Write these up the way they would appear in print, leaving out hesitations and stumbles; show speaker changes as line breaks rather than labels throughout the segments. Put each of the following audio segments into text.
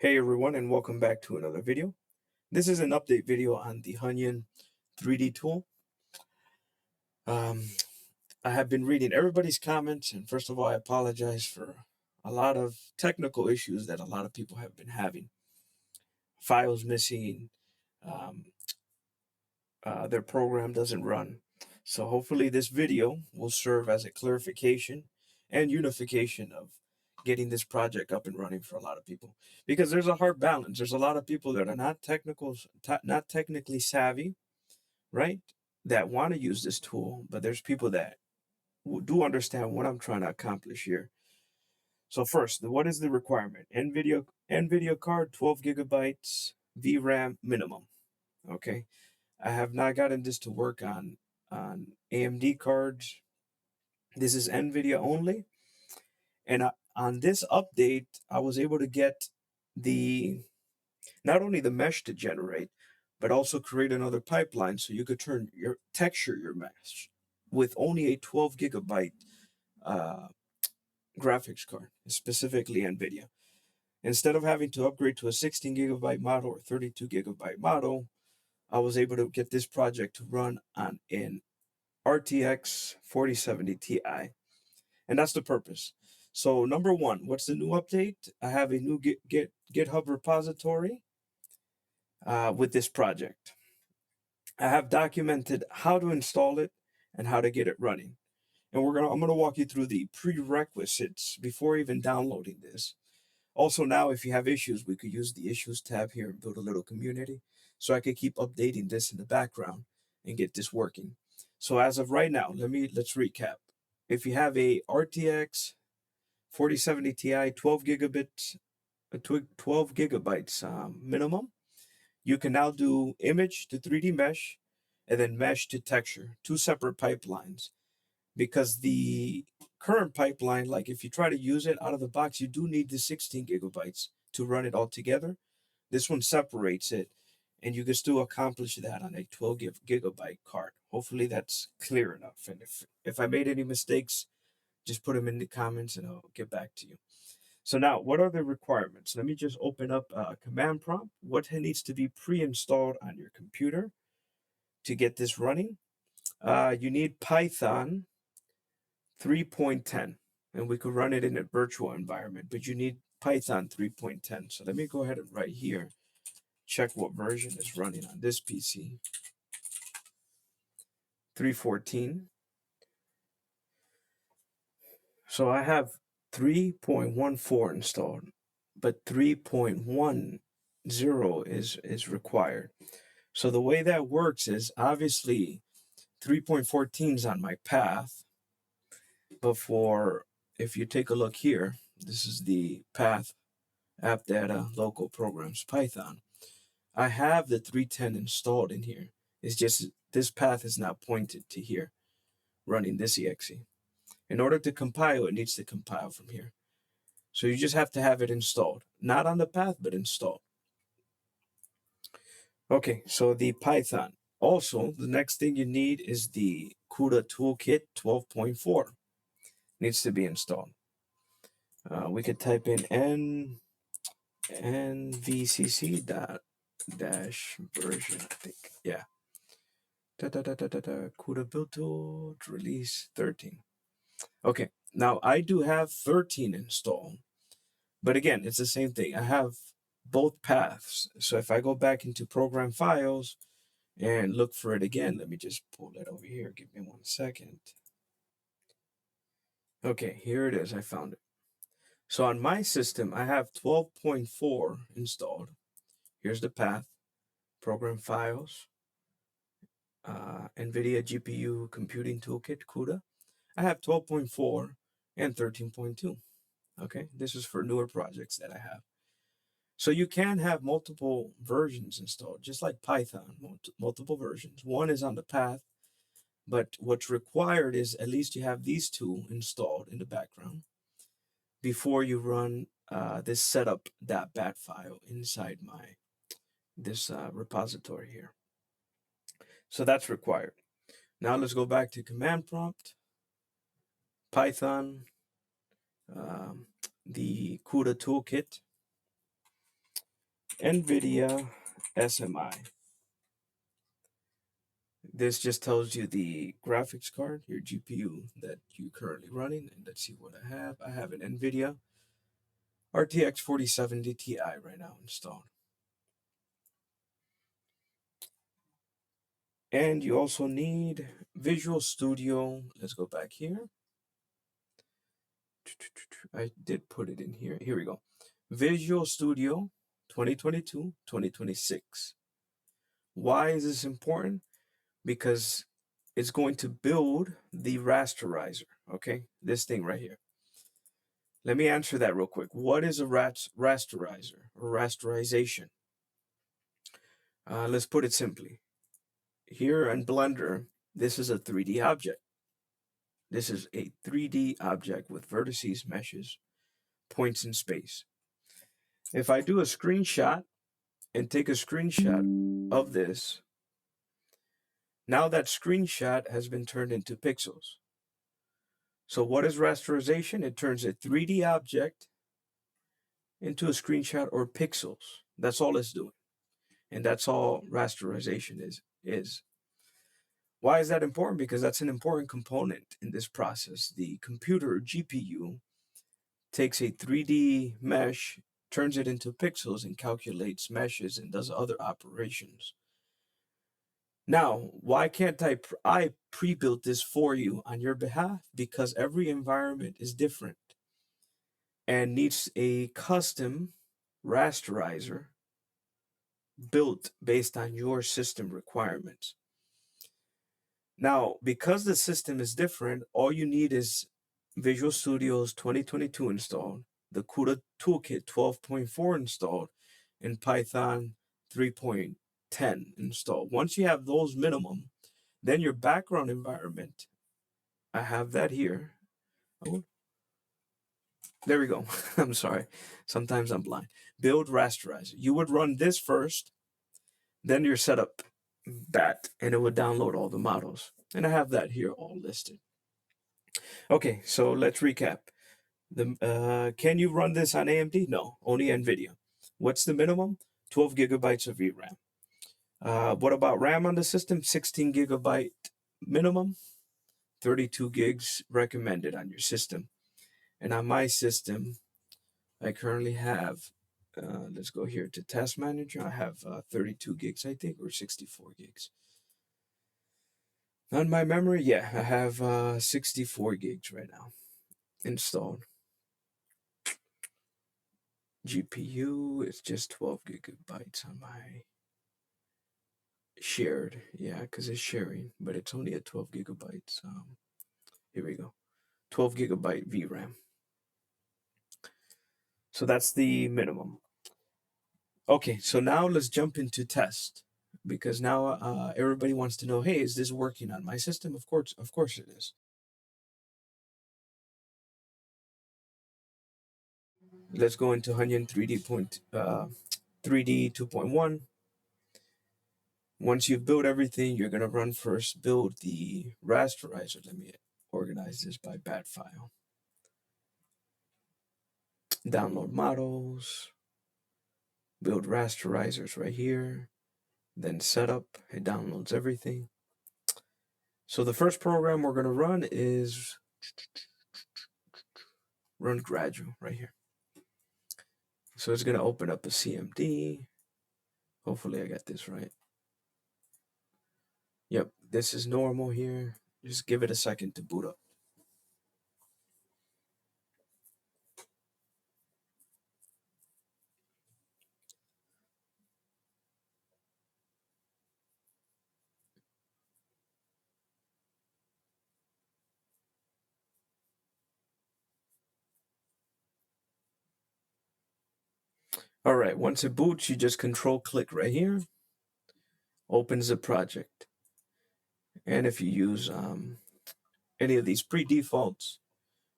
Hey everyone, and welcome back to another video. This is an update video on the Hunyuan 3D tool. I have been reading everybody's comments, and first of all, I apologize for a lot of technical issues that a lot of people have been having. Files missing, um, their program doesn't run. So hopefully this video will serve as a clarification and unification of getting this project up and running for a lot of people, because there's a hard balance. There's a lot of people that are not technically savvy, right? That want to use this tool, but there's people that do understand what I'm trying to accomplish here. So first, what is the requirement? NVIDIA card, 12 gigabytes, VRAM minimum. Okay. I have not gotten this to work on AMD cards. This is NVIDIA only. And on this update, I was able to get not only the mesh to generate, but also create another pipeline so you could texture your mesh with only a 12 gigabyte graphics card, specifically NVIDIA. Instead of having to upgrade to a 16 gigabyte model or 32 gigabyte model, I was able to get this project to run on an RTX 4070 Ti. And that's the purpose. So number one, what's the new update? I have a new GitHub repository with this project. I have documented how to install it and how to get it running. And I'm gonna walk you through the prerequisites before even downloading this. Also, now if you have issues, we could use the issues tab here and build a little community, so I could keep updating this in the background and get this working. So as of right now, let's recap. If you have a RTX 4070 Ti 12 gigabytes minimum, you can now do image to 3D mesh and then mesh to texture, two separate pipelines. Because the current pipeline, like if you try to use it out of the box, you do need the 16 gigabytes to run it all together. This one separates it, and you can still accomplish that on a 12 gigabyte card. Hopefully that's clear enough. And if I made any mistakes, just put them in the comments and I'll get back to you. So now, what are the requirements? Let me just open up a command prompt. What needs to be pre-installed on your computer to get this running? You need Python 3.10, and we could run it in a virtual environment, but you need Python 3.10. So let me go ahead and right here, check what version is running on this PC. 3.14. So I have 3.14 installed, but 3.10 is required. So the way that works is obviously 3.14 is on my path, but if you take a look here, this is the path app data local programs Python. I have the 3.10 installed in here. It's just this path is not pointed to here, running this exe. In order to compile, it needs to compile from here. So you just have to have it installed, not on the path, but installed. Okay, so the Python. Also, the next thing you need is the CUDA toolkit 12.4. Needs to be installed. We could type in nvcc dash version, I think. Yeah. CUDA build tool release 13. Okay, now I do have 13 installed, but again, it's the same thing. I have both paths. So if I go back into program files and look for it again, let me just pull that over here. Give me 1 second. Okay, here it is. I found it. So on my system, I have 12.4 installed. Here's the path, program files, NVIDIA GPU computing toolkit, CUDA. I have 12.4 and 13.2. Okay, this is for newer projects that I have. So you can have multiple versions installed, just like Python, multiple versions. One is on the path, but what's required is at least you have these two installed in the background before you run this setup.bat file inside this repository here. So that's required. Now let's go back to command prompt, Python, the CUDA toolkit. NVIDIA SMI. This just tells you the graphics card, your GPU that you're currently running. And let's see what I have. I have an NVIDIA RTX 4070 Ti right now installed. And you also need Visual Studio. Let's go back here. I did put it in here. Here we go. Visual Studio 2022, 2026. Why is this important? Because it's going to build the rasterizer, okay? This thing right here. Let me answer that real quick. What is a rasterizer or rasterization? Let's put it simply. Here in Blender, this is a 3D object. This is a 3D object with vertices, meshes, points in space. If I do a screenshot and take a screenshot of this, now that screenshot has been turned into pixels. So what is rasterization? It turns a 3D object into a screenshot or pixels. That's all it's doing. And that's all rasterization is. Why is that important? Because that's an important component in this process. The computer GPU takes a 3D mesh, turns it into pixels, and calculates meshes and does other operations. Now, why can't I pre-built this for you on your behalf? Because every environment is different and needs a custom rasterizer built based on your system requirements. Now, because the system is different, all you need is Visual Studio's 2022 installed, the CUDA Toolkit 12.4 installed, and Python 3.10 installed. Once you have those minimum, then your background environment, I have that here. Oh, there we go. I'm sorry. Sometimes I'm blind. Build rasterizer. You would run this first, then your setup bat, and it would download all the models. And I have that here all listed. Okay, so let's recap. Can you run this on AMD? No, only NVIDIA. What's the minimum? 12 gigabytes of VRAM. What about RAM on the system? 16 gigabyte minimum, 32 gigs recommended on your system. And on my system, I currently have, let's go here to Task Manager. I have 32 gigs, I think, or 64 gigs. On my memory, yeah, I have 64 gigs right now installed. GPU is just 12 gigabytes on my shared. Yeah, because it's sharing, but it's only at 12 gigabytes. Here we go. 12 gigabyte VRAM. So that's the minimum. Okay, so now let's jump into test, because now everybody wants to know, hey, is this working on my system? Of course it is. Let's go into Hunyuan 3D 2.1. Once you've built everything, you're gonna run first, build the rasterizer. Let me organize this by bat file. Download models, build rasterizers right here, then setup, it downloads everything. So the first program we're gonna run is run gradual right here. So it's gonna open up a CMD. Hopefully I got this right. Yep, this is normal here. Just give it a second to boot up. All right, once it boots, you just control click right here, opens the project. And if you use any of these pre-defaults,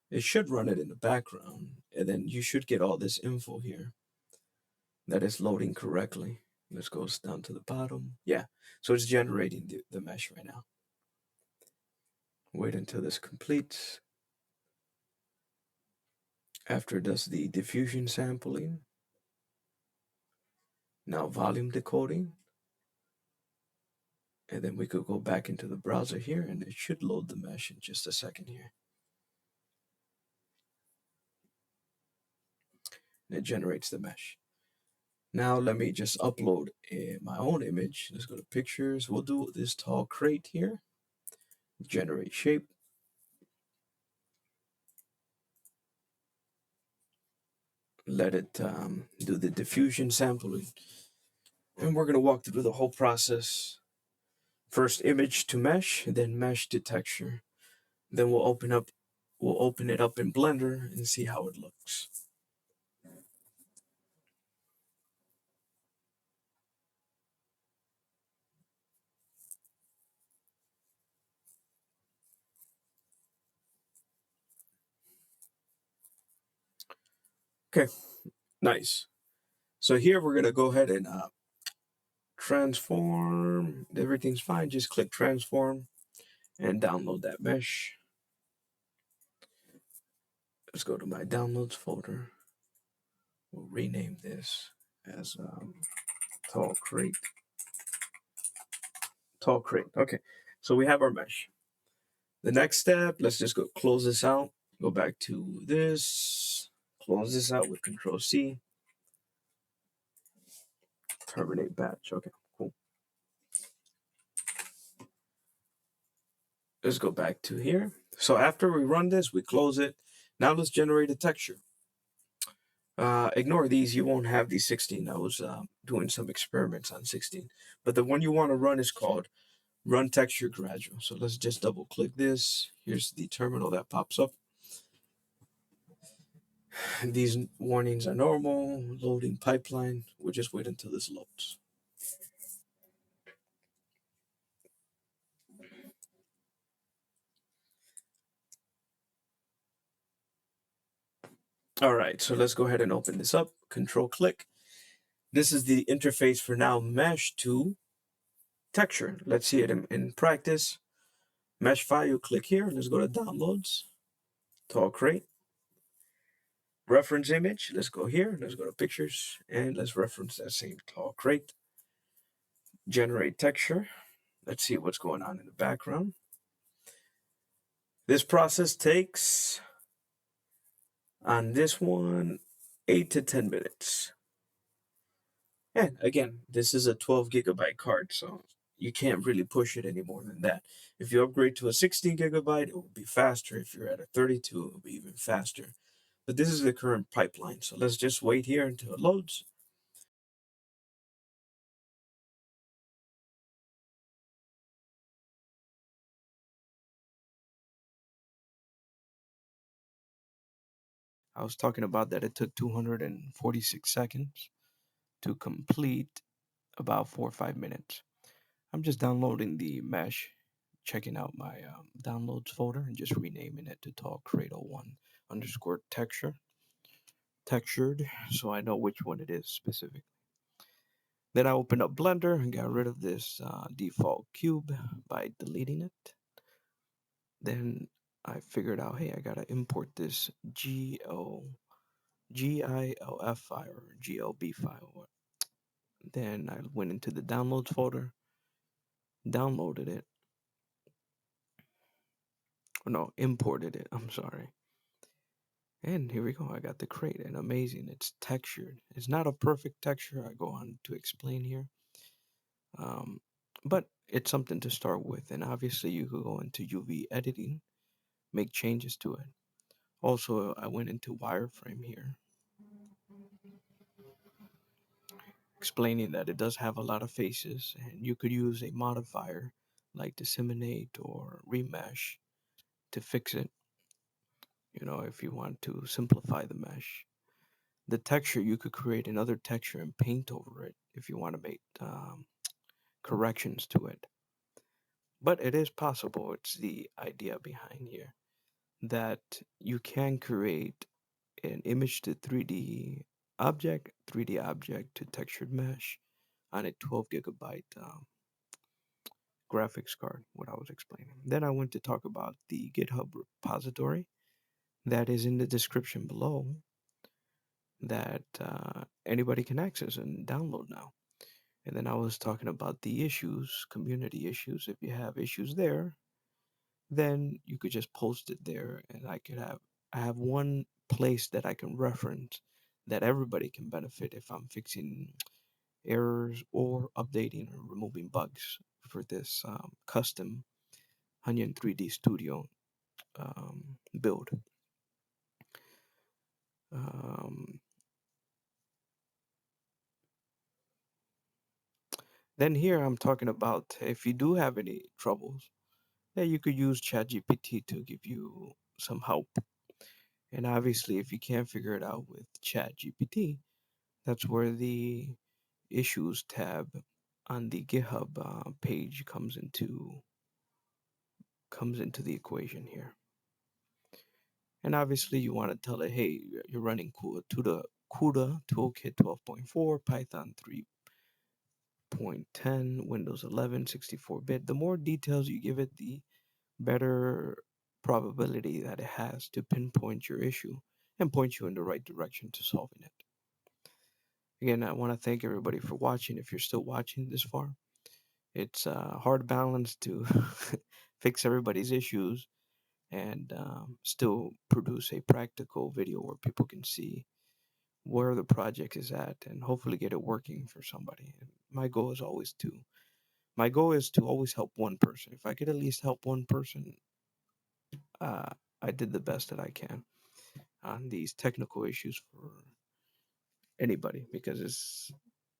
it should run it in the background, and then you should get all this info here that is loading correctly. Let's go down to the bottom. Yeah, so it's generating the mesh right now. Wait until this completes. After it does the diffusion sampling, Now volume decoding. And then we could go back into the browser here and it should load the mesh in just a second here. And it generates the mesh. Now let me just upload my own image. Let's go to pictures. We'll do this tall crate here. Generate shape. Let it do the diffusion sampling. And we're going to walk through the whole process. First image to mesh, then mesh to texture. Then we'll open it up in Blender and see how it looks. Okay, nice. So here we're gonna go ahead and transform. Everything's fine. Just click transform and download that mesh. Let's go to my downloads folder. We'll rename this as tall crate. Tall crate. Okay, so we have our mesh. The next step, let's just go close this out. Go back to this. Close this out with Control C. Terminate batch. Okay, cool. Let's go back to here. So after we run this, we close it. Now let's generate a texture. Ignore these. You won't have these 16. I was doing some experiments on 16. But the one you want to run is called Run Texture Gradual. So let's just double click this. Here's the terminal that pops up. These warnings are normal. Loading pipeline. We'll just wait until this loads. All right, so let's go ahead and open this up. Control click. This is the interface for now mesh to texture. Let's see it in practice. Mesh file, you click here. Let's go to downloads. Tall crate. Reference image. Let's go here. Let's go to pictures and let's reference that same tall crate. Generate texture. Let's see what's going on in the background. This process takes, on this one, 8 to 10 minutes. And again, this is a 12 gigabyte card, so you can't really push it any more than that. If you upgrade to a 16 gigabyte, it will be faster. If you're at a 32, it will be even faster. But this is the current pipeline, so let's just wait here until it loads. I was talking about that it took 246 seconds to complete, about 4 or 5 minutes. I'm just downloading the mesh, checking out my downloads folder and just renaming it to tall cradle 1 underscore textured, so I know which one it is specifically. Then I opened up Blender and got rid of this default cube by deleting it. Then I figured out, hey, I gotta import this GILF file or GLB file. Then I went into the downloads folder, downloaded it. No, imported it. I'm sorry. And here we go. I got the crate, and amazing. It's textured. It's not a perfect texture. I go on to explain here. But it's something to start with. And obviously, you could go into UV editing, make changes to it. Also, I went into wireframe here, explaining that it does have a lot of faces, and you could use a modifier like disseminate or remesh to fix it. If you want to simplify the mesh. The texture, you could create another texture and paint over it if you want to make corrections to it. But it is possible. It's the idea behind here that you can create an image to 3D object, 3D object to textured mesh on a 12 gigabyte graphics card, what I was explaining. Then I went to talk about the GitHub repository that is in the description below. that anybody can access and download now. And then I was talking about the issues, community issues. If you have issues there, then you could just post it there, and I have one place that I can reference that everybody can benefit if I'm fixing errors or updating or removing bugs for this custom Hunyuan 3D Studio build. Um, then here I'm talking about if you do have any troubles, yeah, you could use ChatGPT to give you some help. And obviously, if you can't figure it out with ChatGPT, that's where the issues tab on the GitHub page comes into the equation here. And obviously, you want to tell it, hey, you're running CUDA Toolkit 12.4, Python 3.10, Windows 11, 64-bit. The more details you give it, the better probability that it has to pinpoint your issue and point you in the right direction to solving it. Again, I want to thank everybody for watching. If you're still watching this far, it's a hard balance to fix everybody's issues and still produce a practical video where people can see where the project is at and hopefully get it working for somebody. And my goal is to always help one person. If I could at least help one person, uh, I did the best that I can on these technical issues for anybody because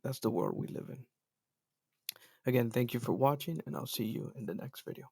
that's the world we live in. Again, thank you for watching, and I'll see you in the next video.